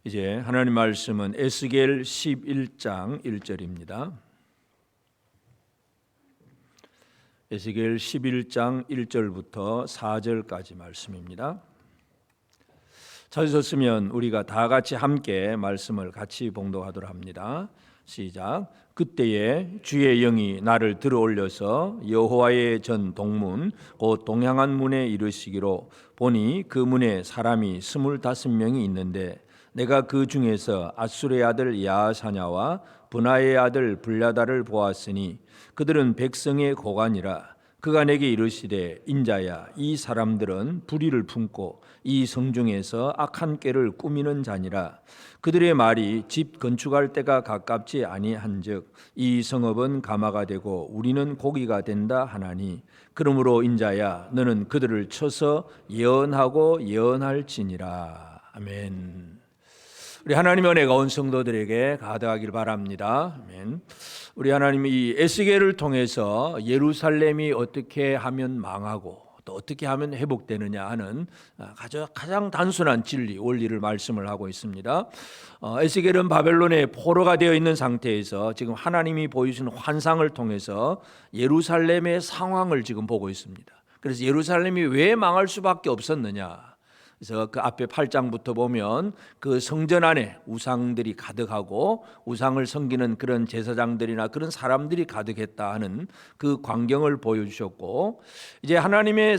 이제 하나님 말씀은 에스겔 11장 1절입니다. 에스겔 11장 1절부터 4절까지 말씀입니다. 찾으셨으면 우리가 다 같이 함께 말씀을 같이 봉독하도록 합니다. 시작. 그때에 주의 영이 나를 들어올려서 여호와의 전 동문 곧 동향한 문에 이르시기로, 보니 그 문에 사람이 25명이 있는데 내가 그 중에서 아수르의 아들 야사냐와 분하의 아들 블야다를 보았으니 그들은 백성의 고관이라. 그가 내게 이르시되, 인자야, 이 사람들은 불의를 품고 이 성중에서 악한 꾀를 꾸미는 자니라. 그들의 말이 집 건축할 때가 가깝지 아니한즉 이 성읍은 가마가 되고 우리는 고기가 된다 하나니, 그러므로 인자야, 너는 그들을 쳐서 예언하고 예언할지니라. 아멘. 우리 하나님의 은혜가 온 성도들에게 가득하길 바랍니다. 아멘. 우리 하나님이 이 에스겔을 통해서 예루살렘이 어떻게 하면 망하고 또 어떻게 하면 회복되느냐 하는 가장 단순한 진리, 원리를 말씀을 하고 있습니다. 에스겔은 바벨론의 포로가 되어 있는 상태에서 지금 하나님이 보여주신 환상을 통해서 예루살렘의 상황을 지금 보고 있습니다. 그래서 예루살렘이 왜 망할 수밖에 없었느냐, 그래서 그 앞에 8장부터 보면 그 성전 안에 우상들이 가득하고 우상을 섬기는 그런 제사장들이나 그런 사람들이 가득했다 하는 그 광경을 보여주셨고, 이제 하나님의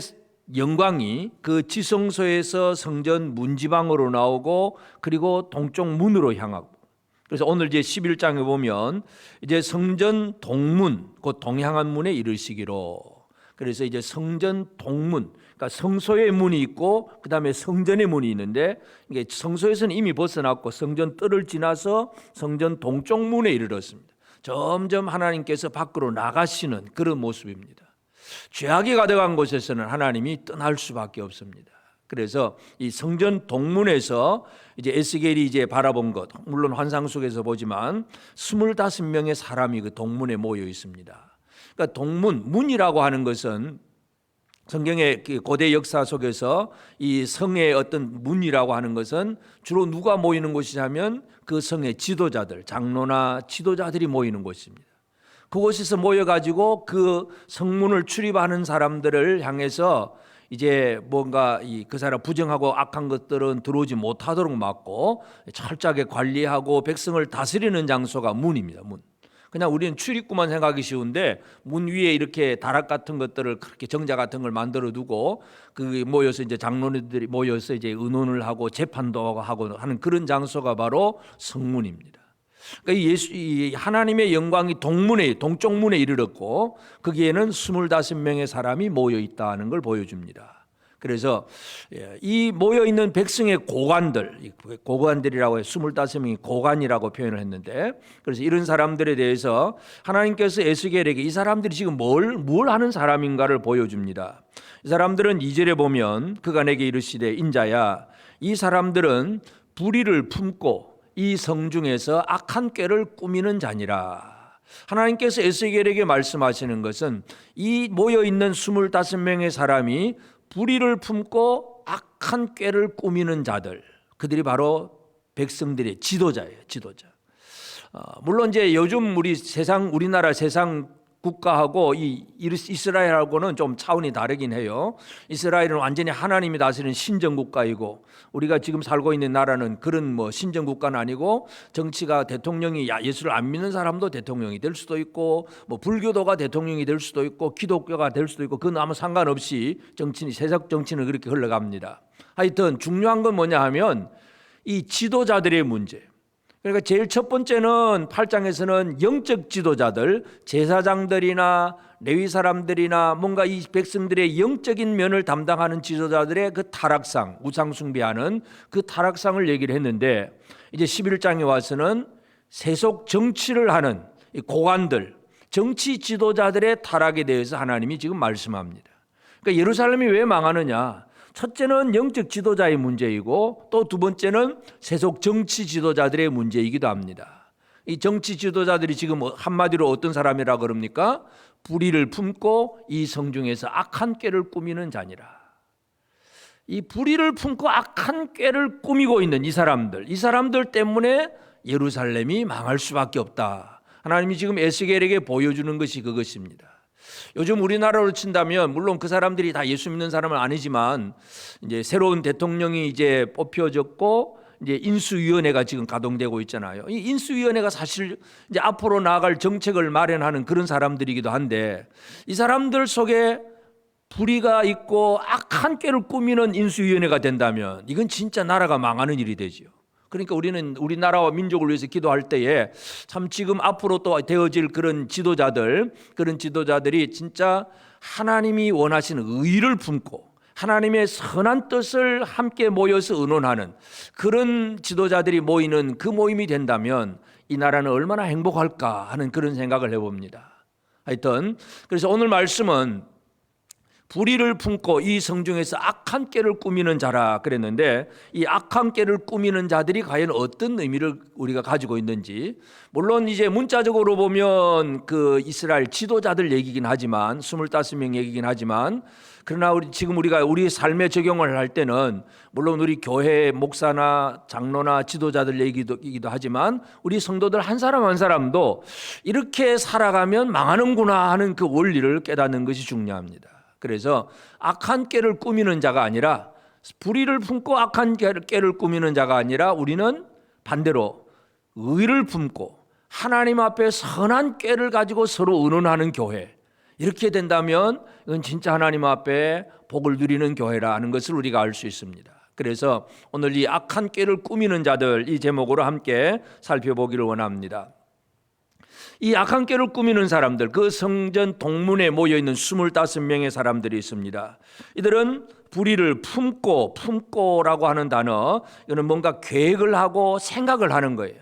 영광이 그 지성소에서 성전 문지방으로 나오고 그리고 동쪽 문으로 향하고, 그래서 오늘 이제 11장에 보면 이제 성전 동문 곧 동향한 문에 이르시기로, 그래서 이제 성전 동문, 그러니까 성소의 문이 있고 그 다음에 성전의 문이 있는데, 이게 성소에서는 이미 벗어났고 성전 뜰을 지나서 성전 동쪽 문에 이르렀습니다. 점점 하나님께서 밖으로 나가시는 그런 모습입니다. 죄악이 가득한 곳에서는 하나님이 떠날 수밖에 없습니다. 그래서 이 성전 동문에서 이제 에스겔이 이제 바라본 것, 물론 환상 속에서 보지만 25명의 사람이 그 동문에 모여 있습니다. 그러니까 동문, 문이라고 하는 것은 성경의 고대 역사 속에서 이 성의 어떤 문이라고 하는 것은 주로 누가 모이는 곳이냐면 그 성의 지도자들, 장로나 지도자들이 모이는 곳입니다. 그곳에서 모여가지고 그 성문을 출입하는 사람들을 향해서 이제 뭔가 그 사람 부정하고 악한 것들은 들어오지 못하도록 막고 철저하게 관리하고 백성을 다스리는 장소가 문입니다. 문. 그냥 우리는 출입구만 생각하기 쉬운데 문 위에 이렇게 다락 같은 것들을 그렇게 정자 같은 걸 만들어 두고 그 모여서 이제 장로들이 모여서 이제 의논을 하고 재판도 하고 하는 그런 장소가 바로 성문입니다. 그러니까 이 하나님의 영광이 동쪽 문에 이르렀고 거기에는 25명의 사람이 모여 있다는 걸 보여줍니다. 그래서 이 모여있는 백성의 고관들이라고 해서 25명이 고관이라고 표현을 했는데, 그래서 이런 사람들에 대해서 하나님께서 에스겔에게 이 사람들이 지금 뭘 하는 사람인가를 보여줍니다. 이 사람들은 2절에 보면 그가 내게 이르시되, 인자야, 이 사람들은 불의를 품고 이 성중에서 악한 꾀를 꾸미는 자니라. 하나님께서 에스겔에게 말씀하시는 것은 이 모여있는 25명의 사람이 불의를 품고 악한 꾀를 꾸미는 자들, 그들이 바로 백성들의 지도자예요. 지도자. 물론 이제 요즘 우리나라 세상 국가하고 이 이스라엘하고는 좀 차원이 다르긴 해요. 이스라엘은 완전히 하나님이 다스리는 신정 국가이고, 우리가 지금 살고 있는 나라는 그런 신정 국가는 아니고, 정치가 대통령이 예수를 안 믿는 사람도 대통령이 될 수도 있고, 불교도가 대통령이 될 수도 있고, 기독교가 될 수도 있고, 그건 아무 상관없이 세상 정치는 그렇게 흘러갑니다. 하여튼 중요한 건 뭐냐 하면 이 지도자들의 문제. 그러니까 제일 첫 번째는 8장에서는 영적 지도자들, 제사장들이나 레위 사람들이나 뭔가 이 백성들의 영적인 면을 담당하는 지도자들의 그 타락상, 우상 숭배하는 그 타락상을 얘기를 했는데, 이제 11장에 와서는 세속 정치를 하는 이 고관들, 정치 지도자들의 타락에 대해서 하나님이 지금 말씀합니다. 그러니까 예루살렘이 왜 망하느냐? 첫째는 영적 지도자의 문제이고 또 두 번째는 세속 정치 지도자들의 문제이기도 합니다. 이 정치 지도자들이 지금 한마디로 어떤 사람이라 그럽니까? 불의를 품고 이 성중에서 악한 꾀를 꾸미는 자니라. 이 불의를 품고 악한 꾀를 꾸미고 있는 이 사람들 때문에 예루살렘이 망할 수밖에 없다. 하나님이 지금 에스겔에게 보여주는 것이 그것입니다. 요즘 우리나라로 친다면 물론 그 사람들이 다 예수 믿는 사람은 아니지만 이제 새로운 대통령이 이제 뽑혀졌고 이제 인수위원회가 지금 가동되고 있잖아요. 이 인수위원회가 사실 이제 앞으로 나아갈 정책을 마련하는 그런 사람들이기도 한데 이 사람들 속에 불의가 있고 악한 꾀를 꾸미는 인수위원회가 된다면 이건 진짜 나라가 망하는 일이 되죠. 그러니까 우리는 우리나라와 민족을 위해서 기도할 때에 참 지금 앞으로 또 되어질 그런 지도자들이 진짜 하나님이 원하시는 의를 품고 하나님의 선한 뜻을 함께 모여서 의논하는 그런 지도자들이 모이는 그 모임이 된다면 이 나라는 얼마나 행복할까 하는 그런 생각을 해봅니다. 하여튼 그래서 오늘 말씀은 불의를 품고 이 성중에서 악한 꾀를 꾸미는 자라 그랬는데 이 악한 꾀를 꾸미는 자들이 과연 어떤 의미를 우리가 가지고 있는지, 물론 이제 문자적으로 보면 그 이스라엘 지도자들 얘기긴 하지만 25명 얘기긴 하지만 그러나 우리가 우리 삶에 적용을 할 때는 물론 우리 교회 목사나 장로나 지도자들 얘기이기도 하지만 우리 성도들 한 사람 한 사람도 이렇게 살아가면 망하는구나 하는 그 원리를 깨닫는 것이 중요합니다. 그래서 악한 꾀를 꾸미는 자가 아니라 불의를 품고 악한 꾀를 꾸미는 자가 아니라 우리는 반대로 의를 품고 하나님 앞에 선한 꾀를 가지고 서로 의논하는 교회, 이렇게 된다면 이건 진짜 하나님 앞에 복을 누리는 교회라는 것을 우리가 알 수 있습니다. 그래서 오늘 이 악한 꾀를 꾸미는 자들 이 제목으로 함께 살펴보기를 원합니다. 이 악한 꾀를 꾸미는 사람들, 그 성전 동문에 모여있는 25명의 사람들이 있습니다. 이들은 불의를 품고라고 하는 단어, 이거는 뭔가 계획을 하고 생각을 하는 거예요.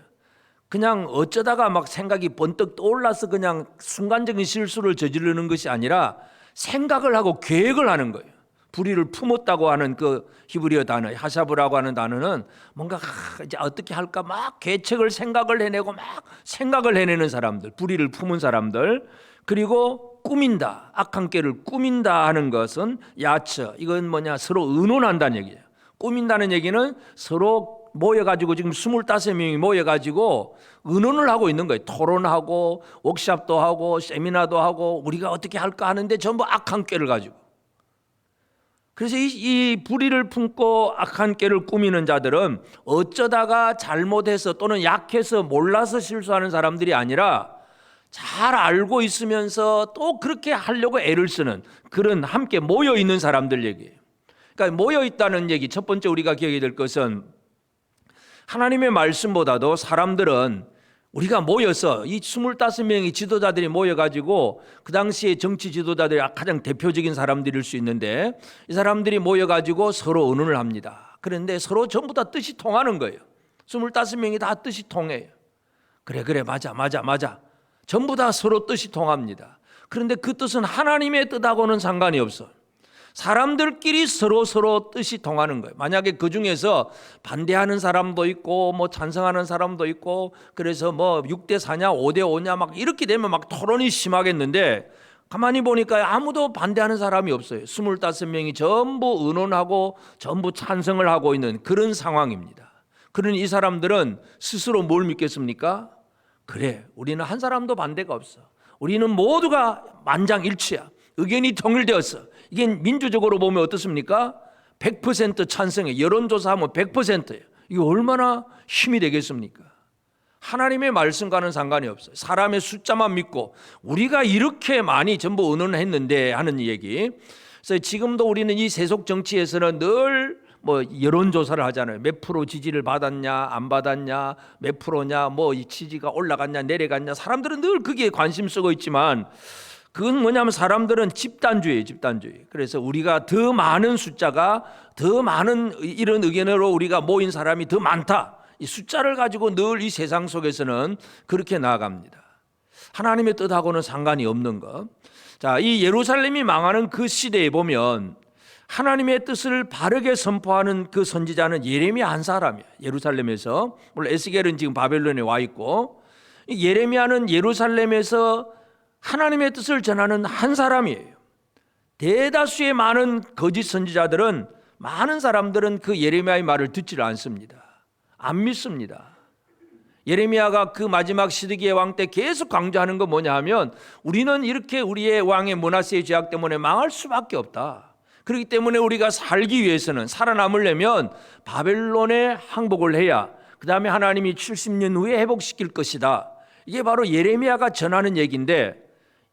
그냥 어쩌다가 막 생각이 번뜩 떠올라서 그냥 순간적인 실수를 저지르는 것이 아니라 생각을 하고 계획을 하는 거예요. 불의를 품었다고 하는 그 히브리어 단어 하샤브라고 하는 단어는 뭔가 이제 어떻게 할까 막 계책을 생각을 해내고 막 생각을 해내는 사람들, 불의를 품은 사람들. 그리고 꾸민다, 악한 꾀를 꾸민다 하는 것은 야처, 이건 뭐냐, 서로 의논한다는 얘기예요. 꾸민다는 얘기는 서로 모여가지고 지금 25명이 모여가지고 의논을 하고 있는 거예요. 토론하고 워크숍도 하고 세미나도 하고 우리가 어떻게 할까 하는데 전부 악한 꾀를 가지고. 그래서 이 불의를 품고 악한 꾀를 꾸미는 자들은 어쩌다가 잘못해서 또는 약해서 몰라서 실수하는 사람들이 아니라 잘 알고 있으면서 또 그렇게 하려고 애를 쓰는 그런 함께 모여있는 사람들 얘기예요. 그러니까 모여있다는 얘기, 첫 번째 우리가 기억해야 될 것은 하나님의 말씀보다도 사람들은 우리가 모여서 이 25명의 지도자들이 모여가지고 그 당시에 정치 지도자들이 가장 대표적인 사람들일 수 있는데 이 사람들이 모여가지고 서로 의논을 합니다. 그런데 서로 전부 다 뜻이 통하는 거예요. 25명이 다 뜻이 통해요. 그래 맞아. 전부 다 서로 뜻이 통합니다. 그런데 그 뜻은 하나님의 뜻하고는 상관이 없어요. 사람들끼리 서로 뜻이 통하는 거예요. 만약에 그 중에서 반대하는 사람도 있고 뭐 찬성하는 사람도 있고 그래서 뭐 6대 4냐 5대 5냐 막 이렇게 되면 막 토론이 심하겠는데 가만히 보니까 아무도 반대하는 사람이 없어요. 25명이 전부 의논하고 전부 찬성을 하고 있는 그런 상황입니다. 그러니 이 사람들은 스스로 뭘 믿겠습니까? 그래, 우리는 한 사람도 반대가 없어. 우리는 모두가 만장일치야. 의견이 통일되었어. 이게 민주적으로 보면 어떻습니까? 100% 찬성해. 여론조사하면 100%예요. 이게 얼마나 힘이 되겠습니까? 하나님의 말씀과는 상관이 없어요. 사람의 숫자만 믿고 우리가 이렇게 많이 전부 의논했는데 하는 얘기. 그래서 지금도 우리는 이 세속 정치에서는 늘 뭐 여론조사를 하잖아요. 몇 프로 지지를 받았냐 안 받았냐, 몇 프로냐, 뭐 이 지지가 올라갔냐 내려갔냐. 사람들은 늘 그게 관심 쓰고 있지만 그건 뭐냐면 사람들은 집단주의예요. 그래서 우리가 더 많은 숫자가 더 많은 이런 의견으로 우리가 모인 사람이 더 많다. 이 숫자를 가지고 늘 이 세상 속에서는 그렇게 나아갑니다. 하나님의 뜻하고는 상관이 없는 것. 자, 이 예루살렘이 망하는 그 시대에 보면 하나님의 뜻을 바르게 선포하는 그 선지자는 예레미야 한 사람이에요. 예루살렘에서. 물론 에스겔은 지금 바벨론에 와 있고 예레미야는 예루살렘에서 하나님의 뜻을 전하는 한 사람이에요. 대다수의 많은 거짓 선지자들은 많은 사람들은 그 예레미야의 말을 듣지를 않습니다. 안 믿습니다. 예레미야가 그 마지막 시드기야 왕 때 계속 강조하는 건 뭐냐 하면 우리는 이렇게 우리의 왕의 므낫세의 죄악 때문에 망할 수밖에 없다. 그렇기 때문에 우리가 살기 위해서는 살아남으려면 바벨론에 항복을 해야 그 다음에 하나님이 70년 후에 회복시킬 것이다. 이게 바로 예레미야가 전하는 얘기인데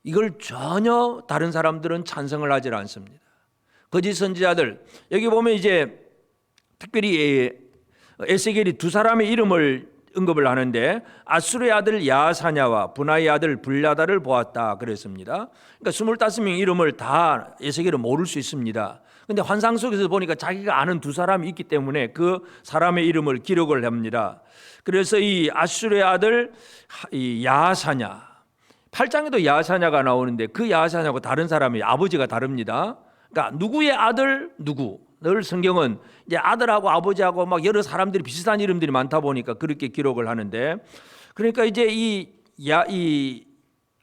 이걸 전혀 다른 사람들은 찬성을 하지 않습니다. 거짓 선지자들, 여기 보면 이제 특별히 에스겔이 두 사람의 이름을 언급을 하는데 아수르의 아들 야사냐와 분하의 아들 블야다를 보았다 그랬습니다. 그러니까 25명 이름을 다 에스겔은 모를 수 있습니다. 근데 환상 속에서 보니까 자기가 아는 두 사람이 있기 때문에 그 사람의 이름을 기록을 합니다. 그래서 이 아수르의 아들 이 야사냐, 8장에도 야사냐가 나오는데 그 야사냐하고 다른 사람이 아버지가 다릅니다. 그러니까 누구의 아들 누구, 늘 성경은 이제 아들하고 아버지하고 막 여러 사람들이 비슷한 이름들이 많다 보니까 그렇게 기록을 하는데, 그러니까 이제 이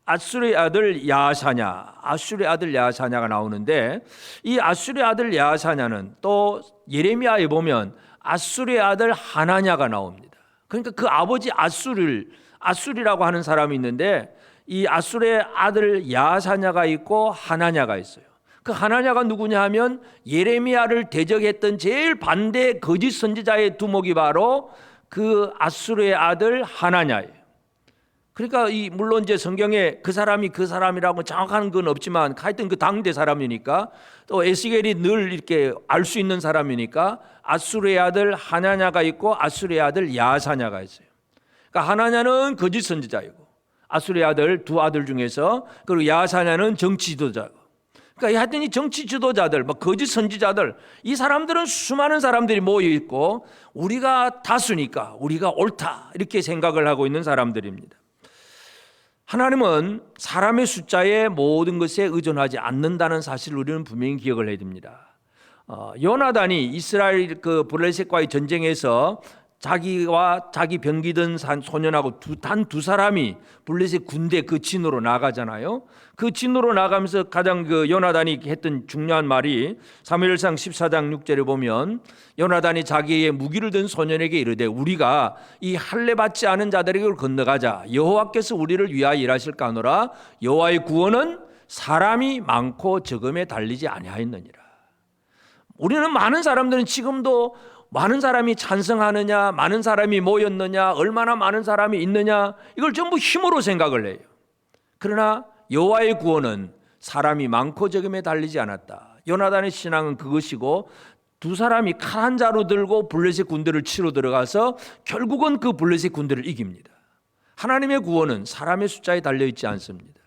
아수르의 아들 야사냐, 아수르의 아들 야사냐가 나오는데 이 아수르의 아들 야사냐는 또 예레미야에 보면 아수르의 아들 하나냐가 나옵니다. 그러니까 그 아버지 아수리라고 하는 사람이 있는데 이 아수르의 아들 야사냐가 있고 하나냐가 있어요. 그 하나냐가 누구냐 하면 예레미야를 대적했던 제일 반대 거짓 선지자의 두목이 바로 그 아수르의 아들 하나냐예요. 그러니까 물론 이제 성경에 그 사람이 그 사람이라고 정확한 건 없지만 하여튼 그 당대 사람이니까 또 에스겔이 늘 이렇게 알 수 있는 사람이니까 아수르의 아들 하나냐가 있고 아수르의 아들 야사냐가 있어요. 그러니까 하나냐는 거짓 선지자이고 아수르의 아들 두 아들 중에서, 그리고 야사냐는 정치 지도자고. 그러니까 하여튼 이 정치 지도자들, 거짓 선지자들, 이 사람들은 수많은 사람들이 모여 있고 우리가 다수니까 우리가 옳다 이렇게 생각을 하고 있는 사람들입니다. 하나님은 사람의 숫자에 모든 것에 의존하지 않는다는 사실을 우리는 분명히 기억을 해야 됩니다. 요나단이 이스라엘 그 블레셋과의 전쟁에서 자기와 자기 병기든 소년하고 단 두 사람이 블레셋 군대 그 진으로 나가잖아요. 그 진으로 나가면서 가장 그 요나단이 했던 중요한 말이 사무엘상 14장 6절에 보면 요나단이 자기의 무기를 든 소년에게 이르되 우리가 이 할례 받지 않은 자들에게 건너가자. 여호와께서 우리를 위하여 일하실까 하노라. 여호와의 구원은 사람이 많고 적음에 달리지 아니하였느니라. 우리는 많은 사람들은 지금도 많은 사람이 찬성하느냐, 많은 사람이 모였느냐, 얼마나 많은 사람이 있느냐, 이걸 전부 힘으로 생각을 해요. 그러나 여호와의 구원은 사람이 많고 적음에 달리지 않았다. 요나단의 신앙은 그것이고 두 사람이 칼 한 자루 들고 블레셋 군대를 치러 들어가서 결국은 그 블레셋 군대를 이깁니다. 하나님의 구원은 사람의 숫자에 달려있지 않습니다.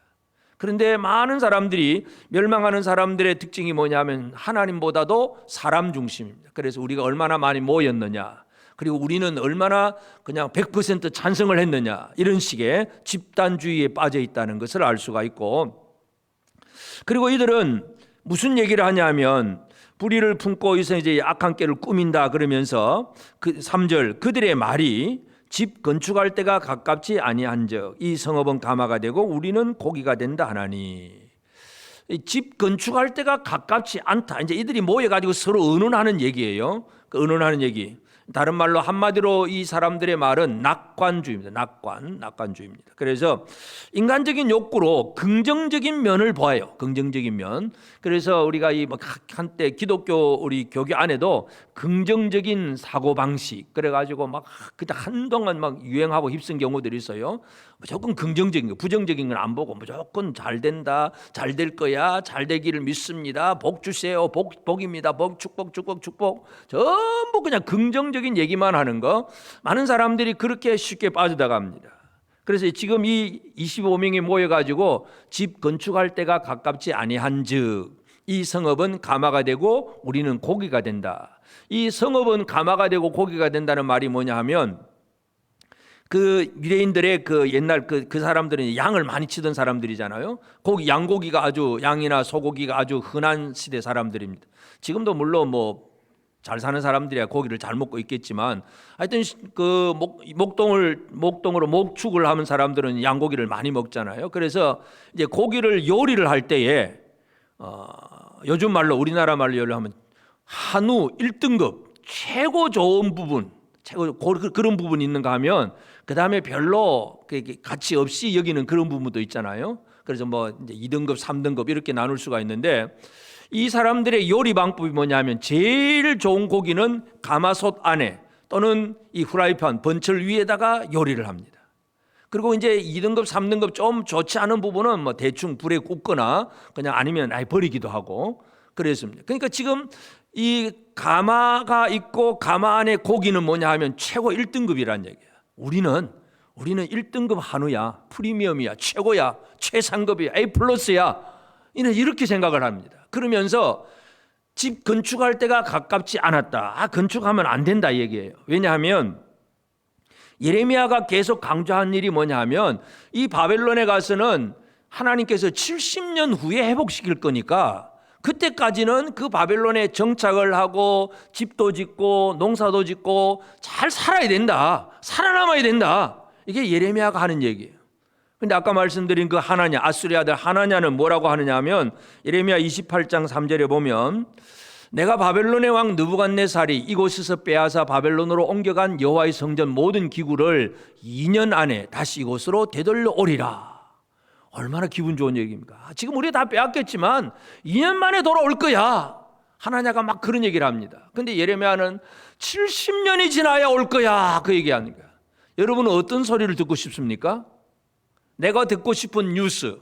그런데 많은 사람들이, 멸망하는 사람들의 특징이 뭐냐면 하나님보다도 사람 중심입니다. 그래서 우리가 얼마나 많이 모였느냐, 그리고 우리는 얼마나 그냥 100% 찬성을 했느냐, 이런 식의 집단주의에 빠져 있다는 것을 알 수가 있고, 그리고 이들은 무슨 얘기를 하냐면 불의를 품고 이제 악한 꾀를 꾸민다 그러면서 그 3절 그들의 말이 집 건축할 때가 가깝지 아니한즉 이 성읍은 가마가 되고 우리는 고기가 된다 하나니. 집 건축할 때가 가깝지 않다. 이제 이들이 모여가지고 서로 의논하는 얘기예요. 그 의논하는 얘기. 다른 말로 한마디로 이 사람들의 말은 낙관주의입니다. 낙관주의입니다. 그래서 인간적인 욕구로 긍정적인 면을 보아요. 긍정적인 면. 그래서 우리가 한때 기독교 우리 교계 안에도 긍정적인 사고 방식 그래가지고 그때 한동안 유행하고 휩쓴 경우들이 있어요. 무조건 긍정적인 거, 부정적인 건 안 보고 무조건 잘 된다, 잘 될 거야, 잘 되기를 믿습니다, 복 주세요, 복입니다, 복, 축복, 전부 그냥 긍정적인 얘기만 하는 거. 많은 사람들이 그렇게 쉽게 빠져나갑니다. 그래서 지금 이 25명이 모여가지고 집 건축할 때가 가깝지 아니한즉 이 성읍은 가마가 되고 우리는 고기가 된다. 이 성읍은 가마가 되고 고기가 된다는 말이 뭐냐 하면 그 유대인들의 그 옛날 그 사람들은 양을 많이 치던 사람들이잖아요. 양고기가 양이나 소고기가 아주 흔한 시대 사람들입니다. 지금도 물론 잘 사는 사람들이야 고기를 잘 먹고 있겠지만 하여튼 그 목동으로 목축을 하는 사람들은 양고기를 많이 먹잖아요. 그래서 이제 고기를 요리를 할 때에 요즘 말로 우리나라 말로 요리를 하면 한우 1등급 최고 좋은 부분, 최고 그런 부분이 있는가 하면 그 다음에 별로 가치 없이 여기는 그런 부분도 있잖아요. 그래서 뭐 이제 2등급, 3등급 이렇게 나눌 수가 있는데 이 사람들의 요리 방법이 뭐냐면 제일 좋은 고기는 가마솥 안에 또는 이 후라이팬 번철 위에다가 요리를 합니다. 그리고 이제 2등급, 3등급 좀 좋지 않은 부분은 뭐 대충 불에 굽거나 그냥 아니면 아예 버리기도 하고 그랬습니다. 그러니까 지금 이 가마가 있고 가마 안에 고기는 뭐냐 하면 최고 1등급이라는 얘기예요. 우리는 1등급 한우야, 프리미엄이야, 최고야, 최상급이야, A 플러스야. 이렇게 생각을 합니다. 그러면서 집 건축할 때가 가깝지 않았다. 건축하면 안 된다 이 얘기예요. 왜냐하면 예레미야가 계속 강조한 일이 뭐냐 하면 이 바벨론에 가서는 하나님께서 70년 후에 회복시킬 거니까 그때까지는 그 바벨론에 정착을 하고 집도 짓고 농사도 짓고 잘 살아야 된다. 살아남아야 된다. 이게 예레미야가 하는 얘기예요. 근데 아까 말씀드린 그 하나냐, 아수리 아들 하나냐는 뭐라고 하느냐 하면 예레미야 28장 3절에 보면 내가 바벨론의 왕 느부갓네살이 이곳에서 빼앗아 바벨론으로 옮겨간 여호와의 성전 모든 기구를 2년 안에 다시 이곳으로 되돌려 오리라. 얼마나 기분 좋은 얘기입니까? 지금 우리 다 빼앗겼지만 2년 만에 돌아올 거야. 하나냐가 막 그런 얘기를 합니다. 근데 예레미야는 70년이 지나야 올 거야. 그 얘기하는 거야. 여러분은 어떤 소리를 듣고 싶습니까? 내가 듣고 싶은 뉴스,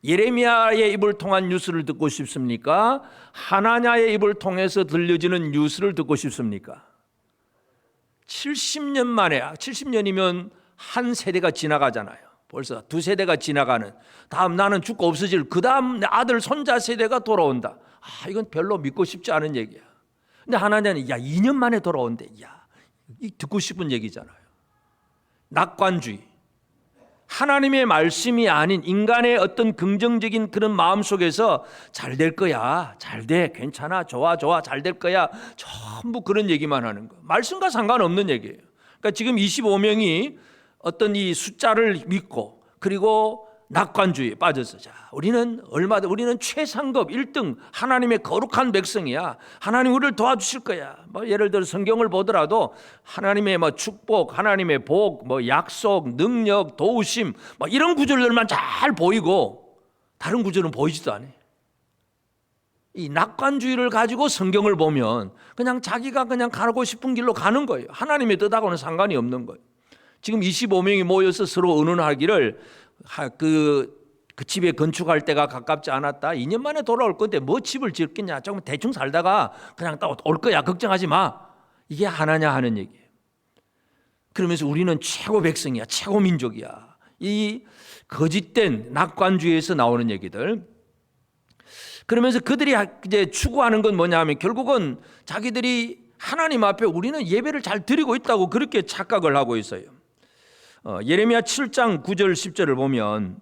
예레미야의 입을 통한 뉴스를 듣고 싶습니까? 하나냐의 입을 통해서 들려지는 뉴스를 듣고 싶습니까? 70년 만에, 70년이면 한 세대가 지나가잖아요. 벌써 두 세대가 지나가는, 다음 나는 죽고 없어질 그 다음 내 아들 손자 세대가 돌아온다. 이건 별로 믿고 싶지 않은 얘기야. 근데 하나냐는 2년 만에 돌아온대. 이 듣고 싶은 얘기잖아요. 낙관주의, 하나님의 말씀이 아닌 인간의 어떤 긍정적인 그런 마음 속에서 잘 될 거야, 잘 돼, 괜찮아, 좋아, 잘 될 거야, 전부 그런 얘기만 하는 거. 말씀과 상관없는 얘기예요. 그러니까 지금 25명이 어떤 이 숫자를 믿고 그리고 낙관주의에 빠져서 우리는 최상급 1등 하나님의 거룩한 백성이야. 하나님 우리를 도와주실 거야. 뭐 예를 들어 성경을 보더라도 하나님의 축복, 하나님의 복, 약속, 능력, 도우심 이런 구절들만 잘 보이고 다른 구절은 보이지도 않아요. 이 낙관주의를 가지고 성경을 보면 그냥 자기가 그냥 가고 싶은 길로 가는 거예요. 하나님의 뜻하고는 상관이 없는 거예요. 지금 25명이 모여서 서로 의논하기를 그 집에 건축할 때가 가깝지 않았다. 2년 만에 돌아올 건데 뭐 집을 짓겠냐. 조금 대충 살다가 그냥 또 올 거야. 걱정하지 마. 이게 하나냐 하는 얘기예요. 그러면서 우리는 최고 백성이야. 최고 민족이야. 이 거짓된 낙관주의에서 나오는 얘기들. 그러면서 그들이 이제 추구하는 건 뭐냐 하면 결국은 자기들이 하나님 앞에 우리는 예배를 잘 드리고 있다고 그렇게 착각을 하고 있어요. 예레미야 7장 9절 10절을 보면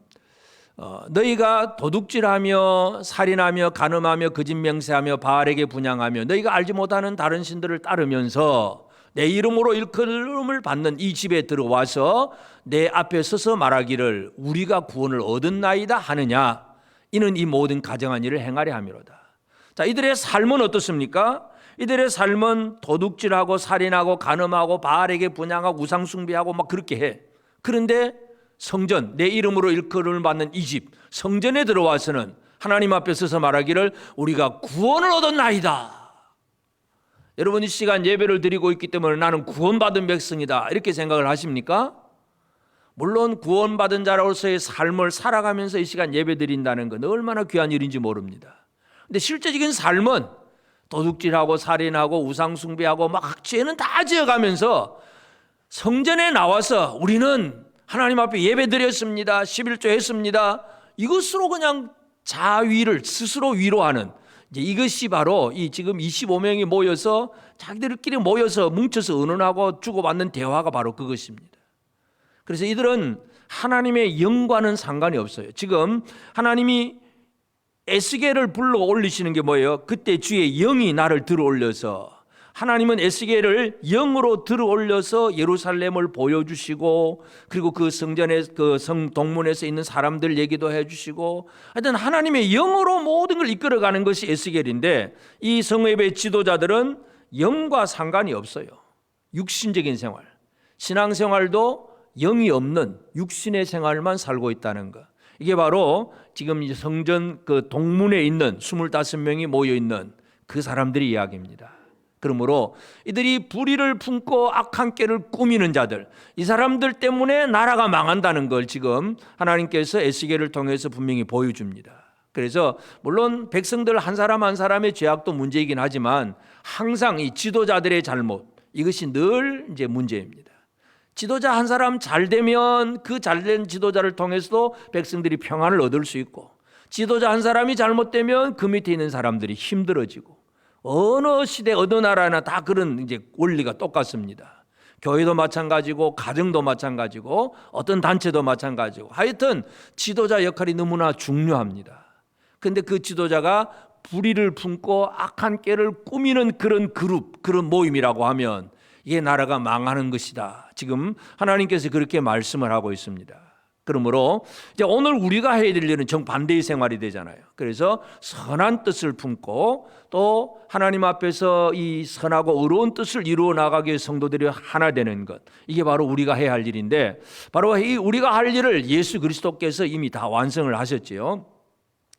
너희가 도둑질하며 살인하며 간음하며 거짓 맹세하며 바알에게 분향하며 너희가 알지 못하는 다른 신들을 따르면서 내 이름으로 일컬음을 받는 이 집에 들어와서 내 앞에 서서 말하기를 우리가 구원을 얻었나이다 하느냐. 이는 이 모든 가정한 일을 행하려 함이로다. 자, 이들의 삶은 어떻습니까? 이들의 삶은 도둑질하고 살인하고 간음하고 바알에게 분향하고 우상숭배하고 막 그렇게 해. 그런데 성전, 내 이름으로 일컬음을 받는 이 집 성전에 들어와서는 하나님 앞에 서서 말하기를 우리가 구원을 얻었나이다. 여러분 이 시간 예배를 드리고 있기 때문에 나는 구원받은 백성이다 이렇게 생각을 하십니까? 물론 구원받은 자로서의 삶을 살아가면서 이 시간 예배 드린다는 건 얼마나 귀한 일인지 모릅니다. 근데 실제적인 삶은 도둑질하고 살인하고 우상숭배하고 막 죄는 다 지어가면서 성전에 나와서 우리는 하나님 앞에 예배드렸습니다. 11조 했습니다. 이것으로 그냥 자위를 스스로 위로하는 이것이 바로 이 지금 25명이 모여서 자기들끼리 모여서 뭉쳐서 의논하고 주고받는 대화가 바로 그것입니다. 그래서 이들은 하나님의 영과는 상관이 없어요. 지금 하나님이 에스겔을 불러 올리시는 게 뭐예요? 그때 주의 영이 나를 들어 올려서 하나님은 에스겔을 영으로 들어올려서 예루살렘을 보여주시고, 그리고 그 성전에, 그 성 동문에서 있는 사람들 얘기도 해주시고, 하여튼 하나님의 영으로 모든 걸 이끌어가는 것이 에스겔인데, 이 성읍의 지도자들은 영과 상관이 없어요. 육신적인 생활, 신앙생활도 영이 없는 육신의 생활만 살고 있다는 것. 이게 바로 지금 성전 그 동문에 있는 25명이 모여 있는 그 사람들의 이야기입니다. 그러므로 이들이 불의를 품고 악한 꾀를 꾸미는 자들, 이 사람들 때문에 나라가 망한다는 걸 지금 하나님께서 에스겔을 통해서 분명히 보여줍니다. 그래서 물론 백성들 한 사람 한 사람의 죄악도 문제이긴 하지만 항상 이 지도자들의 잘못, 이것이 늘 이제 문제입니다. 지도자 한 사람 잘 되면 그 잘된 지도자를 통해서도 백성들이 평안을 얻을 수 있고, 지도자 한 사람이 잘못되면 그 밑에 있는 사람들이 힘들어지고, 어느 시대 어느 나라나 다 그런 이제 원리가 똑같습니다. 교회도 마찬가지고 가정도 마찬가지고 어떤 단체도 마찬가지고, 하여튼 지도자 역할이 너무나 중요합니다. 그런데 그 지도자가 불의를 품고 악한 꾀를 꾸미는 그런 그룹, 그런 모임이라고 하면 이게 나라가 망하는 것이다. 지금 하나님께서 그렇게 말씀을 하고 있습니다. 그러므로 이제 오늘 우리가 해야 될 일은 정반대의 생활이 되잖아요. 그래서 선한 뜻을 품고 또 하나님 앞에서 이 선하고 의로운 뜻을 이루어 나가기 위해 성도들이 하나 되는 것, 이게 바로 우리가 해야 할 일인데, 바로 이 우리가 할 일을 예수 그리스도께서 이미 다 완성을 하셨지요.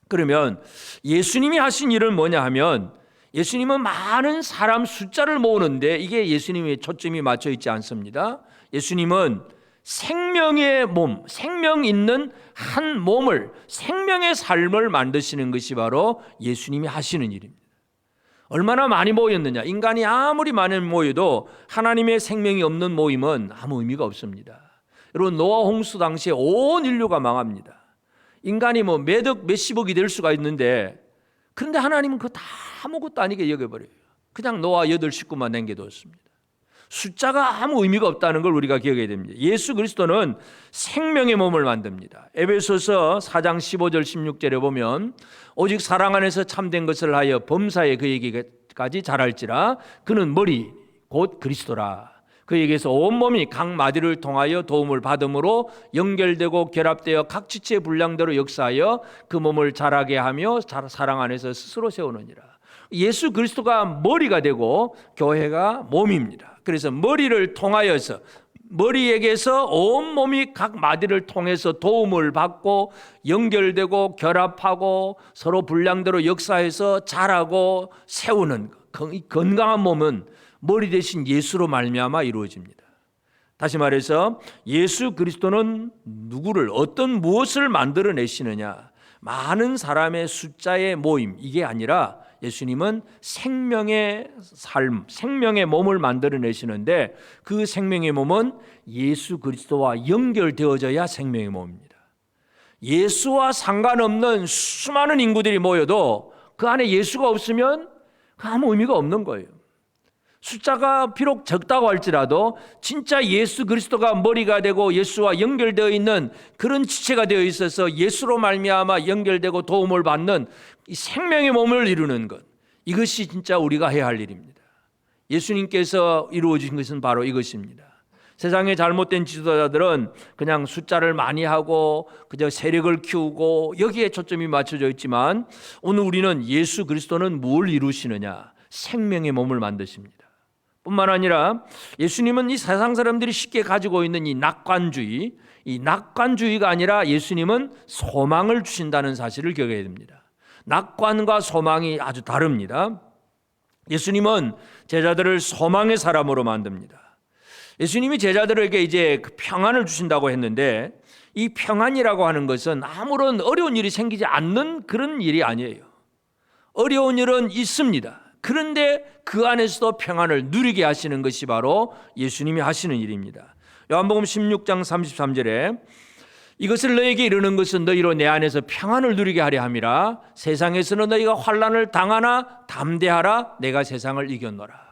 그러면 예수님이 하신 일은 뭐냐 하면, 예수님은 많은 사람 숫자를 모으는데 이게 예수님의 초점이 맞춰 있지 않습니다. 예수님은 생명의 몸, 생명 있는 한 몸을, 생명의 삶을 만드시는 것이 바로 예수님이 하시는 일입니다. 얼마나 많이 모였느냐. 인간이 아무리 많이 모여도 하나님의 생명이 없는 모임은 아무 의미가 없습니다. 여러분, 노아 홍수 당시에 온 인류가 망합니다. 인간이 뭐 몇십억이 될 수가 있는데, 그런데 하나님은 그거 다 아무것도 아니게 여겨버려요. 그냥 노아 8 식구만 남겨뒀습니다. 숫자가 아무 의미가 없다는 걸 우리가 기억해야 됩니다. 예수 그리스도는 생명의 몸을 만듭니다. 에베소서 4장 15절 16절에 보면, 오직 사랑 안에서 참된 것을 하여 범사에 그에게까지 자랄지라. 그는 머리 곧 그리스도라. 그에게서 온몸이 각 마디를 통하여 도움을 받음으로 연결되고 결합되어 각 지체의 분량대로 역사하여 그 몸을 자라게 하며 사랑 안에서 스스로 세우느니라. 예수 그리스도가 머리가 되고 교회가 몸입니다. 그래서 머리를 통하여서, 머리에게서 온몸이 각 마디를 통해서 도움을 받고 연결되고 결합하고 서로 분량대로 역사해서 자라고 세우는 건강한 몸은 머리 대신 예수로 말미암아 이루어집니다. 다시 말해서 예수 그리스도는 누구를, 어떤 무엇을 만들어내시느냐, 많은 사람의 숫자의 모임, 이게 아니라 예수님은 생명의 삶, 생명의 몸을 만들어내시는데, 그 생명의 몸은 예수 그리스도와 연결되어져야 생명의 몸입니다. 예수와 상관없는 수많은 인구들이 모여도 그 안에 예수가 없으면 아무 의미가 없는 거예요. 숫자가 비록 적다고 할지라도 진짜 예수 그리스도가 머리가 되고 예수와 연결되어 있는 그런 지체가 되어 있어서 예수로 말미암아 연결되고 도움을 받는 이 생명의 몸을 이루는 것, 이것이 진짜 우리가 해야 할 일입니다. 예수님께서 이루어진 것은 바로 이것입니다. 세상의 잘못된 지도자들은 그냥 숫자를 많이 하고 그저 세력을 키우고 여기에 초점이 맞춰져 있지만, 오늘 우리는 예수 그리스도는 뭘 이루시느냐, 생명의 몸을 만드십니다. 뿐만 아니라 예수님은 이 세상 사람들이 쉽게 가지고 있는 이 낙관주의가 아니라 예수님은 소망을 주신다는 사실을 기억해야 됩니다. 낙관과 소망이 아주 다릅니다. 예수님은 제자들을 소망의 사람으로 만듭니다. 예수님이 제자들에게 이제 평안을 주신다고 했는데, 이 평안이라고 하는 것은 아무런 어려운 일이 생기지 않는 그런 일이 아니에요. 어려운 일은 있습니다. 그런데 그 안에서도 평안을 누리게 하시는 것이 바로 예수님이 하시는 일입니다. 요한복음 16장 33절에 이것을 너에게 이르는 것은 너희로 내 안에서 평안을 누리게 하려 함이라. 세상에서는 너희가 환난을 당하나 담대하라. 내가 세상을 이겼노라.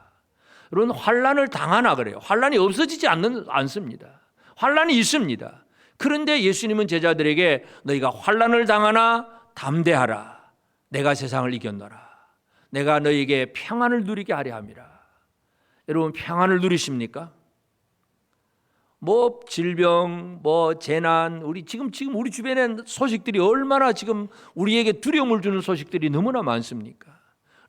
여러분, 환난을 당하나 그래요. 환난이 없어지지 않습니다. 환난이 있습니다. 그런데 예수님은 제자들에게 너희가 환난을 당하나 담대하라. 내가 세상을 이겼노라. 내가 너희에게 평안을 누리게 하려 함이라. 여러분 평안을 누리십니까? 뭐 질병, 뭐 재난, 지금 우리 주변에 소식들이 얼마나 지금 우리에게 두려움을 주는 소식들이 너무나 많습니까?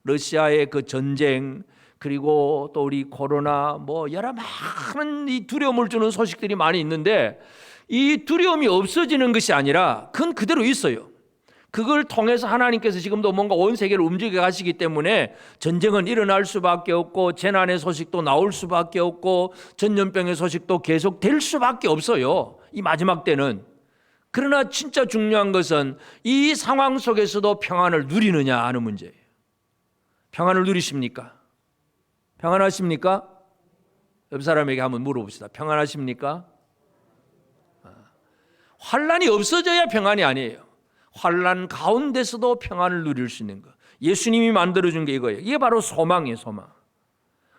러시아의 그 전쟁, 그리고 또 우리 코로나, 뭐 여러 많은 이 두려움을 주는 소식들이 많이 있는데, 이 두려움이 없어지는 것이 아니라 그건 그대로 있어요. 그걸 통해서 하나님께서 지금도 뭔가 온 세계를 움직여 가시기 때문에 전쟁은 일어날 수밖에 없고, 재난의 소식도 나올 수밖에 없고, 전염병의 소식도 계속 될 수밖에 없어요, 이 마지막 때는. 그러나 진짜 중요한 것은 이 상황 속에서도 평안을 누리느냐 하는 문제예요. 평안을 누리십니까? 평안하십니까? 옆 사람에게 한번 물어봅시다. 평안하십니까? 환난이 없어져야 평안이 아니에요. 환난 가운데서도 평안을 누릴 수 있는 것, 예수님이 만들어준 게 이거예요. 이게 바로 소망이에요. 소망.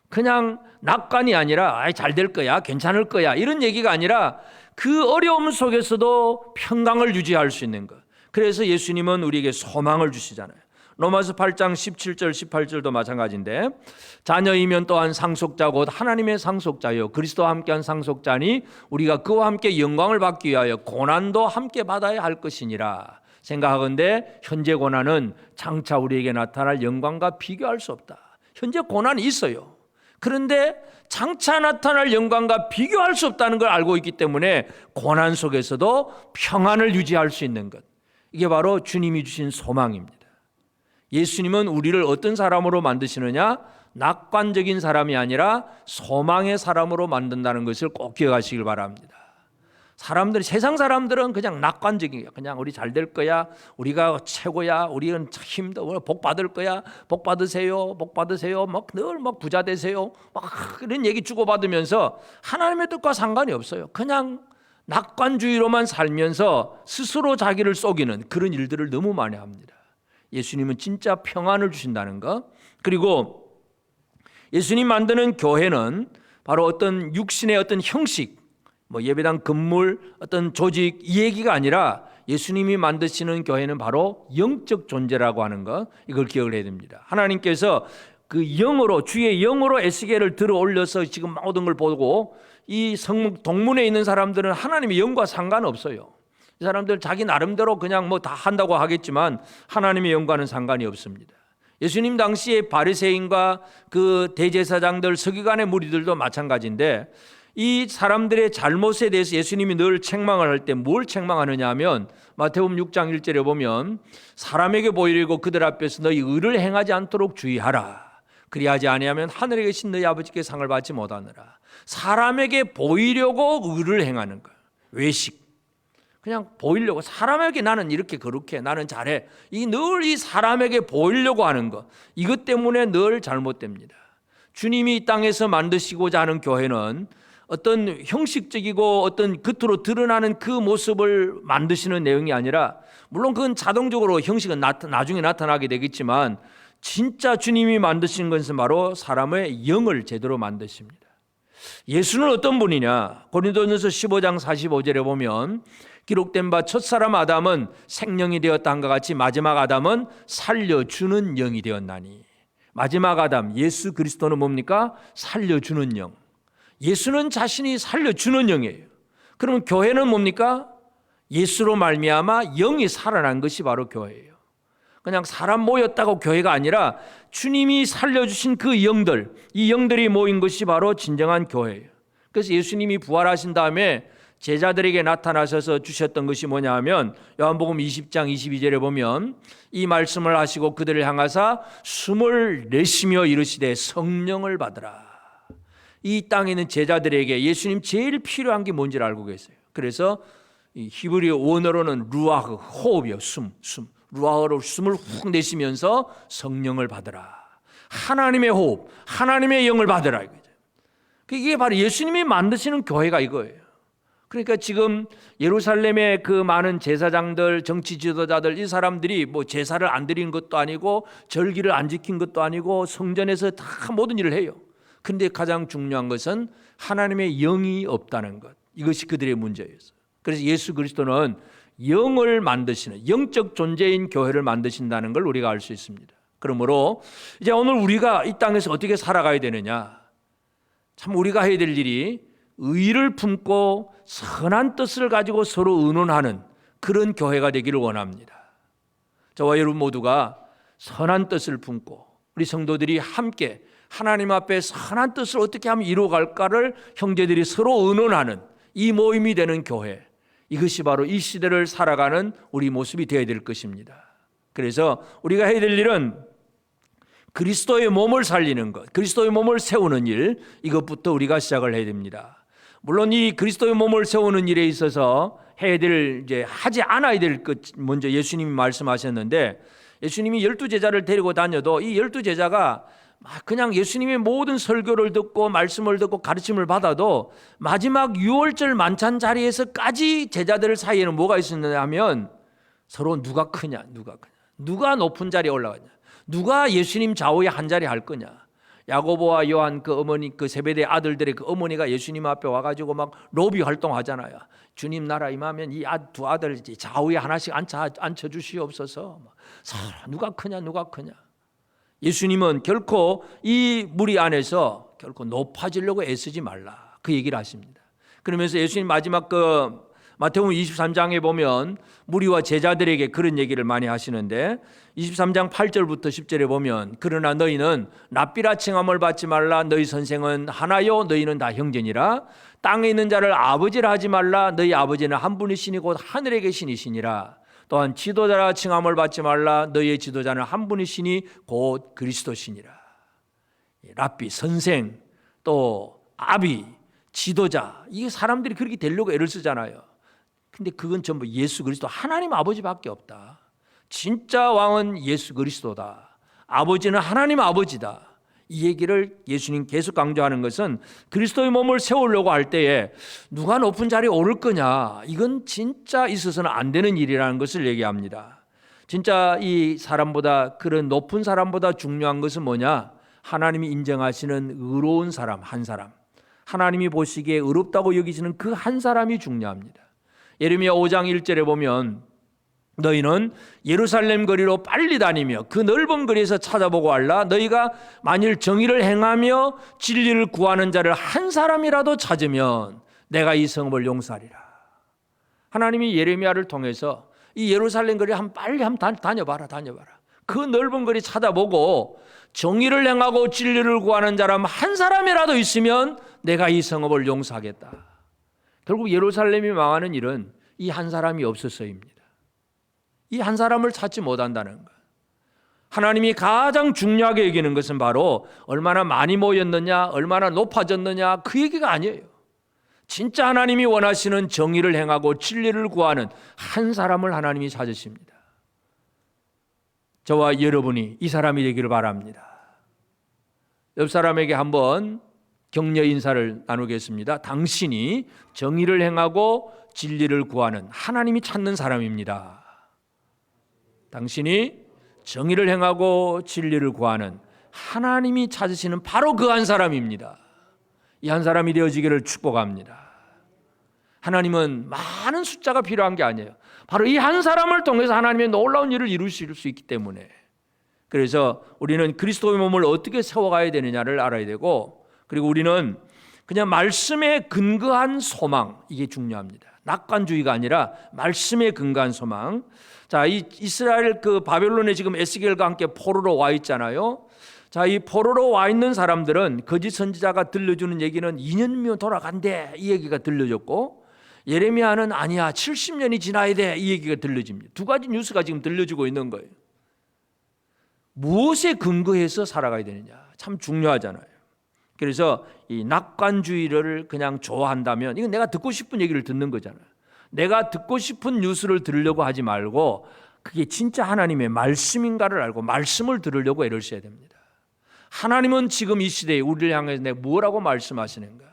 그냥 낙관이 아니라 잘 될 거야, 괜찮을 거야, 이런 얘기가 아니라 그 어려움 속에서도 평강을 유지할 수 있는 것. 그래서 예수님은 우리에게 소망을 주시잖아요. 로마서 8장 17절 18절도 마찬가지인데, 자녀이면 또한 상속자 곧 하나님의 상속자요 그리스도와 함께한 상속자니 우리가 그와 함께 영광을 받기 위하여 고난도 함께 받아야 할 것이니라 생각하건대 현재 고난은 장차 우리에게 나타날 영광과 비교할 수 없다. 현재 고난이 있어요. 그런데 장차 나타날 영광과 비교할 수 없다는 걸 알고 있기 때문에 고난 속에서도 평안을 유지할 수 있는 것, 이게 바로 주님이 주신 소망입니다. 예수님은 우리를 어떤 사람으로 만드시느냐? 낙관적인 사람이 아니라 소망의 사람으로 만든다는 것을 꼭 기억하시길 바랍니다. 세상 사람들은 그냥 낙관적이에요. 그냥 우리 잘 될 거야, 우리가 최고야, 우리는 힘도 복 받을 거야, 복 받으세요, 복 받으세요, 늘 부자 되세요, 이런 얘기 주고받으면서 하나님의 뜻과 상관이 없어요. 그냥 낙관주의로만 살면서 스스로 자기를 속이는 그런 일들을 너무 많이 합니다. 예수님은 진짜 평안을 주신다는 것, 그리고 예수님 만드는 교회는 바로 어떤 육신의 어떤 형식, 예배당 건물, 어떤 조직, 이 얘기가 아니라 예수님이 만드시는 교회는 바로 영적 존재라고 하는 것, 이걸 기억을 해야 됩니다. 하나님께서 그 영으로, 주의 영으로 에스겔을 들어 올려서 지금 모든 걸 보고, 이 성문 동문에 있는 사람들은 하나님의 영과 상관없어요. 이 사람들 자기 나름대로 그냥 다 한다고 하겠지만 하나님의 영과는 상관이 없습니다. 예수님 당시에 바리새인과 그 대제사장들, 서기관의 무리들도 마찬가지인데, 이 사람들의 잘못에 대해서 예수님이 늘 책망을 할 때 뭘 책망하느냐 하면, 마태복음 6장 1절에 보면 사람에게 보이려고 그들 앞에서 너희 의를 행하지 않도록 주의하라. 그리하지 아니하면 하늘에 계신 너희 아버지께 상을 받지 못하느라. 사람에게 보이려고 의를 행하는 거예요. 외식. 그냥 보이려고, 사람에게 나는 이렇게 거룩해, 나는 잘해, 늘 이 사람에게 보이려고 하는 것, 이것 때문에 늘 잘못됩니다. 주님이 이 땅에서 만드시고자 하는 교회는 어떤 형식적이고 어떤 겉으로 드러나는 그 모습을 만드시는 내용이 아니라, 물론 그건 자동적으로 형식은 나중에 나타나게 되겠지만, 진짜 주님이 만드신 것은 바로 사람의 영을 제대로 만드십니다. 예수는 어떤 분이냐? 고린도전서 15장 45절에 보면 기록된 바 첫사람 아담은 생명이 되었다 한것 같이 마지막 아담은 살려주는 영이 되었나니. 마지막 아담 예수 그리스도는 뭡니까? 살려주는 영. 예수는 자신이 살려주는 영이에요. 그러면 교회는 뭡니까? 예수로 말미암아 영이 살아난 것이 바로 교회예요. 그냥 사람 모였다고 교회가 아니라 주님이 살려주신 그 영들, 이 영들이 모인 것이 바로 진정한 교회예요. 그래서 예수님이 부활하신 다음에 제자들에게 나타나셔서 주셨던 것이 뭐냐 하면, 요한복음 20장 22절에 보면 이 말씀을 하시고 그들을 향하사 숨을 내쉬며 이르시되 성령을 받으라. 이 땅에 있는 제자들에게 예수님 제일 필요한 게 뭔지를 알고 계세요. 그래서 이 히브리어 원어로는 루아흐, 호흡이요, 숨. 루아흐로 숨을 훅 내쉬면서 성령을 받으라. 하나님의 호흡, 하나님의 영을 받으라. 이게 바로 예수님이 만드시는 교회가 이거예요. 그러니까 지금 예루살렘의 그 많은 제사장들, 정치 지도자들, 이 사람들이 제사를 안 드린 것도 아니고 절기를 안 지킨 것도 아니고 성전에서 다 모든 일을 해요. 그런데 가장 중요한 것은 하나님의 영이 없다는 것, 이것이 그들의 문제였어요. 그래서 예수 그리스도는 영을 만드시는, 영적 존재인 교회를 만드신다는 걸 우리가 알 수 있습니다. 그러므로 이제 오늘 우리가 이 땅에서 어떻게 살아가야 되느냐, 참 우리가 해야 될 일이 의를 품고 선한 뜻을 가지고 서로 의논하는 그런 교회가 되기를 원합니다. 저와 여러분 모두가 선한 뜻을 품고 우리 성도들이 함께 하나님 앞에 선한 뜻을 어떻게 하면 이루어갈까를 형제들이 서로 의논하는 이 모임이 되는 교회, 이것이 바로 이 시대를 살아가는 우리 모습이 되어야 될 것입니다. 그래서 우리가 해야 될 일은 그리스도의 몸을 살리는 것, 그리스도의 몸을 세우는 일, 이것부터 우리가 시작을 해야 됩니다. 물론 이 그리스도의 몸을 세우는 일에 있어서 해야 될, 하지 않아야 될 것, 먼저 예수님이 말씀하셨는데, 예수님이 12제자를 데리고 다녀도 이 12제자가 그냥 예수님의 모든 설교를 듣고 말씀을 듣고 가르침을 받아도 마지막 6월절 만찬 자리에서까지 제자들 사이에는 뭐가 있었느냐 하면 서로 누가 크냐, 누가 높은 자리에 올라가냐, 누가 예수님 좌우에 한 자리 할 거냐. 야고보와 요한 그 어머니, 그 세베대 아들들의 그 어머니가 예수님 앞에 와가지고 막 로비 활동하잖아요. 주님 나라 임하면 이 두 아들 좌우에 하나씩 앉혀주시옵소서. 누가 크냐. 예수님은 결코 이 무리 안에서 결코 높아지려고 애쓰지 말라, 그 얘기를 하십니다. 그러면서 예수님 마지막 그 마태복음 23장에 보면 무리와 제자들에게 그런 얘기를 많이 하시는데 23장 8절부터 10절에 보면 그러나 너희는 랍비라 칭함을 받지 말라. 너희 선생은 하나요 너희는 다 형제니라. 땅에 있는 자를 아버지라 하지 말라. 너희 아버지는 한 분이시니 곧 하늘에 계시니시니라. 또한 지도자라 칭함을 받지 말라. 너희의 지도자는 한 분이시니 곧 그리스도시니라. 랍비, 선생, 또 아비, 지도자, 이게 사람들이 그렇게 되려고 애를 쓰잖아요. 근데 그건 전부 예수 그리스도 하나님 아버지밖에 없다. 진짜 왕은 예수 그리스도다. 아버지는 하나님 아버지다. 이 얘기를 예수님 계속 강조하는 것은 그리스도의 몸을 세우려고 할 때에 누가 높은 자리에 오를 거냐, 이건 진짜 있어서는 안 되는 일이라는 것을 얘기합니다. 진짜 이 사람보다, 그런 높은 사람보다 중요한 것은 뭐냐? 하나님이 인정하시는 의로운 사람 한 사람, 하나님이 보시기에 의롭다고 여기시는 그 한 사람이 중요합니다. 예레미야 5장 1절에 보면 너희는 예루살렘 거리로 빨리 다니며 그 넓은 거리에서 찾아보고 알라. 너희가 만일 정의를 행하며 진리를 구하는 자를 한 사람이라도 찾으면 내가 이 성읍을 용서하리라. 하나님이 예레미야를 통해서 이 예루살렘 거리 빨리 한번 다녀봐라. 그 넓은 거리 찾아보고 정의를 행하고 진리를 구하는 사람 한 사람이라도 있으면 내가 이 성읍을 용서하겠다. 결국 예루살렘이 망하는 일은 이 한 사람이 없어서입니다. 이 한 사람을 찾지 못한다는 것. 하나님이 가장 중요하게 여기는 것은 바로 얼마나 많이 모였느냐, 얼마나 높아졌느냐, 그 얘기가 아니에요. 진짜 하나님이 원하시는 정의를 행하고 진리를 구하는 한 사람을 하나님이 찾으십니다. 저와 여러분이 이 사람이 되기를 바랍니다. 옆 사람에게 한번 격려 인사를 나누겠습니다. 당신이 정의를 행하고 진리를 구하는 하나님이 찾는 사람입니다. 당신이 정의를 행하고 진리를 구하는 하나님이 찾으시는 바로 그 한 사람입니다. 이 한 사람이 되어지기를 축복합니다. 하나님은 많은 숫자가 필요한 게 아니에요. 바로 이 한 사람을 통해서 하나님의 놀라운 일을 이루실 수 있기 때문에, 그래서 우리는 그리스도의 몸을 어떻게 세워가야 되느냐를 알아야 되고, 그리고 우리는 그냥 말씀에 근거한 소망, 이게 중요합니다. 낙관주의가 아니라 말씀에 근거한 소망. 자, 이 이스라엘 그 바벨론에 지금 에스겔과 함께 포로로 와 있잖아요. 자, 이 포로로 와 있는 사람들은 거짓 선지자가 들려주는 얘기는 2년이면 돌아간대, 이 얘기가 들려졌고, 예레미야는 아니야 70년이 지나야 돼, 이 얘기가 들려집니다. 두 가지 뉴스가 지금 들려주고 있는 거예요. 무엇에 근거해서 살아가야 되느냐, 참 중요하잖아요. 그래서 이 낙관주의를 그냥 좋아한다면 이건 내가 듣고 싶은 얘기를 듣는 거잖아요. 내가 듣고 싶은 뉴스를 들으려고 하지 말고 그게 진짜 하나님의 말씀인가를 알고 말씀을 들으려고 애를 써야 됩니다. 하나님은 지금 이 시대에 우리를 향해서 내가 뭐라고 말씀하시는가,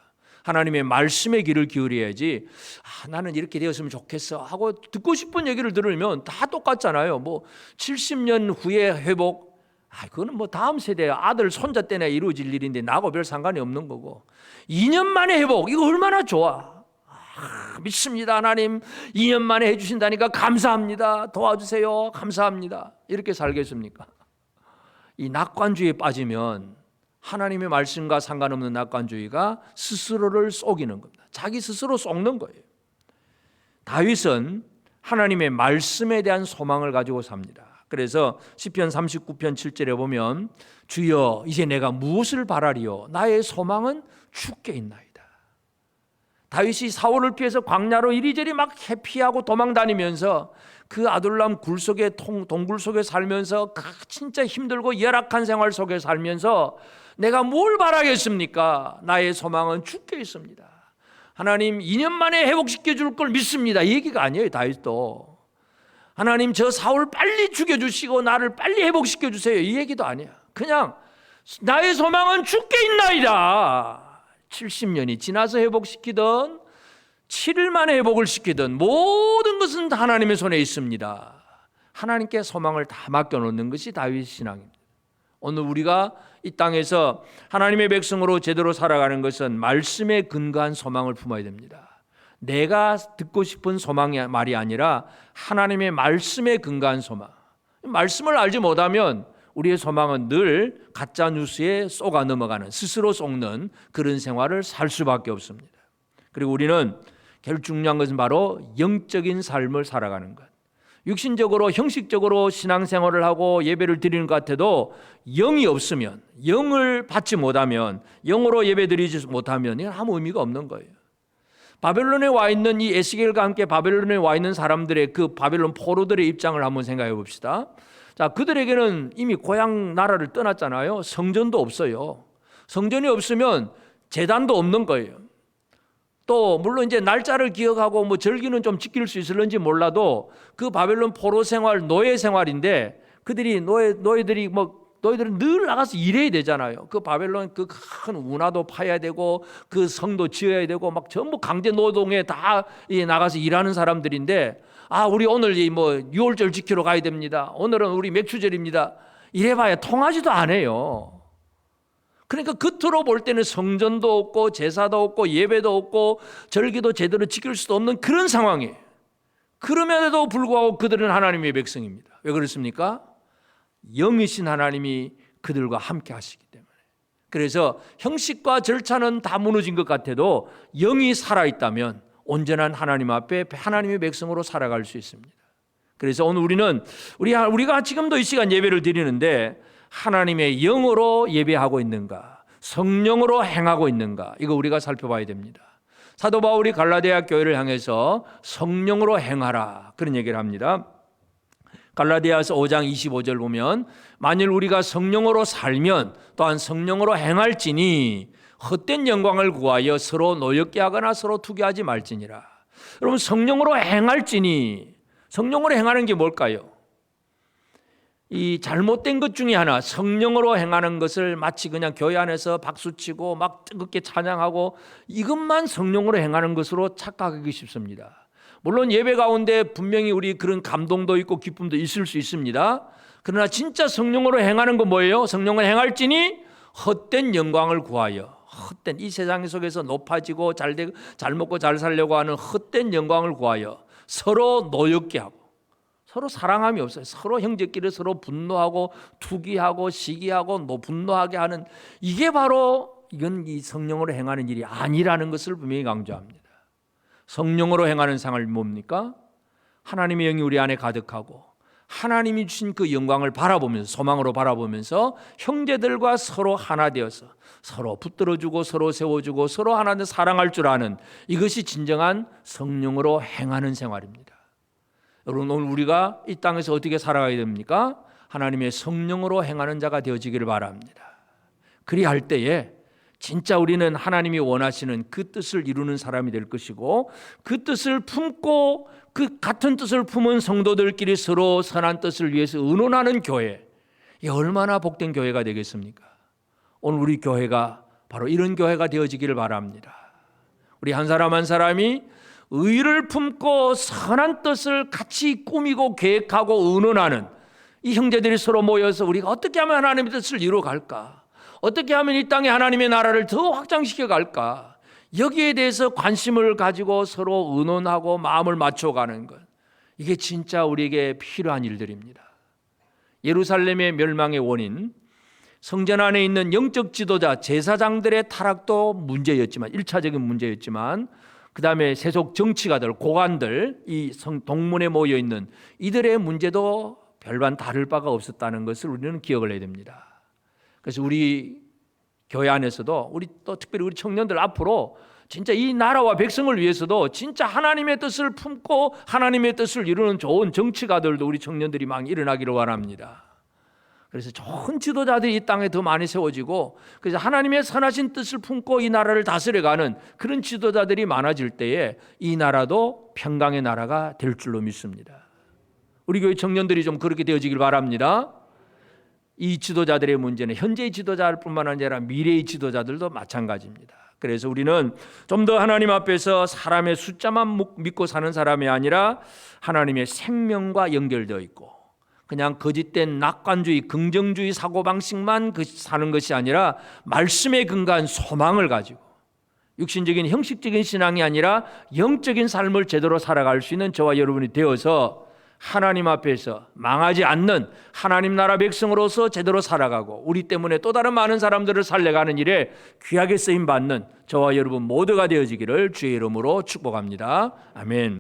하나님의 말씀의 귀를 기울여야지, 나는 이렇게 되었으면 좋겠어 하고 듣고 싶은 얘기를 들으면 다 똑같잖아요. 뭐 70년 후에 회복, 그거는 뭐 다음 세대 아들 손자 때나 이루어질 일인데 나하고 별 상관이 없는 거고, 2년 만에 회복, 이거 얼마나 좋아. 믿습니다. 하나님 2년 만에 해주신다니까 감사합니다. 도와주세요. 감사합니다. 이렇게 살겠습니까? 이 낙관주의에 빠지면 하나님의 말씀과 상관없는 낙관주의가 스스로를 속이는 겁니다. 자기 스스로 속는 거예요. 다윗은 하나님의 말씀에 대한 소망을 가지고 삽니다. 그래서 시편 39편 7절에 보면 주여 이제 내가 무엇을 바라리요 나의 소망은 주께 있나이다. 다윗이 사울을 피해서 광야로 이리저리 막 회피하고 도망다니면서 그 아둘람 굴 속에 동굴 속에 살면서 진짜 힘들고 열악한 생활 속에 살면서 내가 뭘 바라겠습니까? 나의 소망은 주께 있습니다. 하나님 2년 만에 회복시켜 줄 걸 믿습니다. 이 얘기가 아니에요. 다윗도 하나님 저 사울 빨리 죽여주시고 나를 빨리 회복시켜 주세요. 이 얘기도 아니야. 그냥 나의 소망은 주께 있나이다. 70년이 지나서 회복시키던 7일 만에 회복을 시키던 모든 것은 다 하나님의 손에 있습니다. 하나님께 소망을 다 맡겨놓는 것이 다윗 신앙입니다. 오늘 우리가 이 땅에서 하나님의 백성으로 제대로 살아가는 것은 말씀에 근거한 소망을 품어야 됩니다. 내가 듣고 싶은 소망이 말이 아니라 하나님의 말씀에 근거한 소망. 말씀을 알지 못하면 우리의 소망은 늘 가짜 뉴스에 쏘가 넘어가는 스스로 속는 그런 생활을 살 수밖에 없습니다. 그리고 우리는 제일 중요한 것은 바로 영적인 삶을 살아가는 것. 육신적으로 형식적으로 신앙생활을 하고 예배를 드리는 것 같아도 영이 없으면, 영을 받지 못하면, 영으로 예배 드리지 못하면 이건 아무 의미가 없는 거예요. 바벨론에 와 있는 이 에스겔과 함께 바벨론에 와 있는 사람들의 그 바벨론 포로들의 입장을 한번 생각해 봅시다. 자, 그들에게는 이미 고향 나라를 떠났잖아요. 성전도 없어요. 성전이 없으면 제단도 없는 거예요. 또 물론 이제 날짜를 기억하고 뭐 절기는 좀 지킬 수 있을런지 몰라도 그 바벨론 포로 생활, 노예 생활인데 그들이 너희들은 늘 나가서 일해야 되잖아요. 그 바벨론 그 큰 운하도 파야 되고 그 성도 지어야 되고 막 전부 강제 노동에 다 나가서 일하는 사람들인데 우리 오늘 뭐 유월절 지키러 가야 됩니다. 오늘은 우리 맥주절입니다. 이래봐야 통하지도 않아요. 그러니까 겉으로 볼 때는 성전도 없고 제사도 없고 예배도 없고 절기도 제대로 지킬 수도 없는 그런 상황이에요. 그럼에도 불구하고 그들은 하나님의 백성입니다. 왜 그렇습니까? 영이신 하나님이 그들과 함께 하시기 때문에. 그래서 형식과 절차는 다 무너진 것 같아도 영이 살아있다면 온전한 하나님 앞에 하나님의 백성으로 살아갈 수 있습니다. 그래서 오늘 우리가 지금도 이 시간 예배를 드리는데 하나님의 영으로 예배하고 있는가, 성령으로 행하고 있는가, 이거 우리가 살펴봐야 됩니다. 사도 바울이 갈라디아 교회를 향해서 성령으로 행하라 그런 얘기를 합니다. 갈라디아서 5장 25절 보면 만일 우리가 성령으로 살면 또한 성령으로 행할지니 헛된 영광을 구하여 서로 노엽게 하거나 서로 투기하지 말지니라. 여러분 성령으로 행할지니, 성령으로 행하는 게 뭘까요? 이 잘못된 것 중에 하나, 성령으로 행하는 것을 마치 그냥 교회 안에서 박수치고 막 뜨겁게 찬양하고 이것만 성령으로 행하는 것으로 착각하기 쉽습니다. 물론 예배 가운데 분명히 우리 그런 감동도 있고 기쁨도 있을 수 있습니다. 그러나 진짜 성령으로 행하는 건 뭐예요? 성령을 행할지니 헛된 영광을 구하여, 헛된 이 세상 속에서 높아지고 잘 먹고 잘 살려고 하는 헛된 영광을 구하여 서로 노엽게 하고, 서로 사랑함이 없어요. 서로 형제끼리 서로 분노하고 투기하고 시기하고 분노하게 하는, 이게 바로 이건 이 성령으로 행하는 일이 아니라는 것을 분명히 강조합니다. 성령으로 행하는 생활이 뭡니까? 하나님의 영이 우리 안에 가득하고 하나님이 주신 그 영광을 바라보면서, 소망으로 바라보면서 형제들과 서로 하나 되어서 서로 붙들어주고 서로 세워주고 서로 하나님 사랑할 줄 아는, 이것이 진정한 성령으로 행하는 생활입니다. 여러분 오늘 우리가 이 땅에서 어떻게 살아가야 됩니까? 하나님의 성령으로 행하는 자가 되어지기를 바랍니다. 그리할 때에 진짜 우리는 하나님이 원하시는 그 뜻을 이루는 사람이 될 것이고, 그 뜻을 품고 그 같은 뜻을 품은 성도들끼리 서로 선한 뜻을 위해서 의논하는 교회, 이 얼마나 복된 교회가 되겠습니까? 오늘 우리 교회가 바로 이런 교회가 되어지기를 바랍니다. 우리 한 사람 한 사람이 의를 품고 선한 뜻을 같이 꾸미고 계획하고 의논하는 이 형제들이 서로 모여서 우리가 어떻게 하면 하나님의 뜻을 이루어갈까, 어떻게 하면 이 땅에 하나님의 나라를 더 확장시켜 갈까, 여기에 대해서 관심을 가지고 서로 의논하고 마음을 맞춰가는 것, 이게 진짜 우리에게 필요한 일들입니다. 예루살렘의 멸망의 원인, 성전 안에 있는 영적 지도자, 제사장들의 타락도 문제였지만, 1차적인 문제였지만, 그 다음에 세속 정치가들, 고관들, 이 동문에 모여 있는 이들의 문제도 별반 다를 바가 없었다는 것을 우리는 기억을 해야 됩니다. 그래서 우리 교회 안에서도 또 특별히 우리 청년들 앞으로 진짜 이 나라와 백성을 위해서도 진짜 하나님의 뜻을 품고 하나님의 뜻을 이루는 좋은 정치가들도 우리 청년들이 막 일어나기를 원합니다. 그래서 좋은 지도자들이 이 땅에 더 많이 세워지고, 그래서 하나님의 선하신 뜻을 품고 이 나라를 다스려가는 그런 지도자들이 많아질 때에 이 나라도 평강의 나라가 될 줄로 믿습니다. 우리 교회 청년들이 좀 그렇게 되어지길 바랍니다. 이 지도자들의 문제는 현재의 지도자뿐만 아니라 미래의 지도자들도 마찬가지입니다. 그래서 우리는 좀 더 하나님 앞에서 사람의 숫자만 믿고 사는 사람이 아니라 하나님의 생명과 연결되어 있고, 그냥 거짓된 낙관주의, 긍정주의 사고방식만 사는 것이 아니라 말씀에 근거한 소망을 가지고 육신적인 형식적인 신앙이 아니라 영적인 삶을 제대로 살아갈 수 있는 저와 여러분이 되어서 하나님 앞에서 망하지 않는 하나님 나라 백성으로서 제대로 살아가고, 우리 때문에 또 다른 많은 사람들을 살려가는 일에 귀하게 쓰임받는 저와 여러분 모두가 되어지기를 주의 이름으로 축복합니다. 아멘.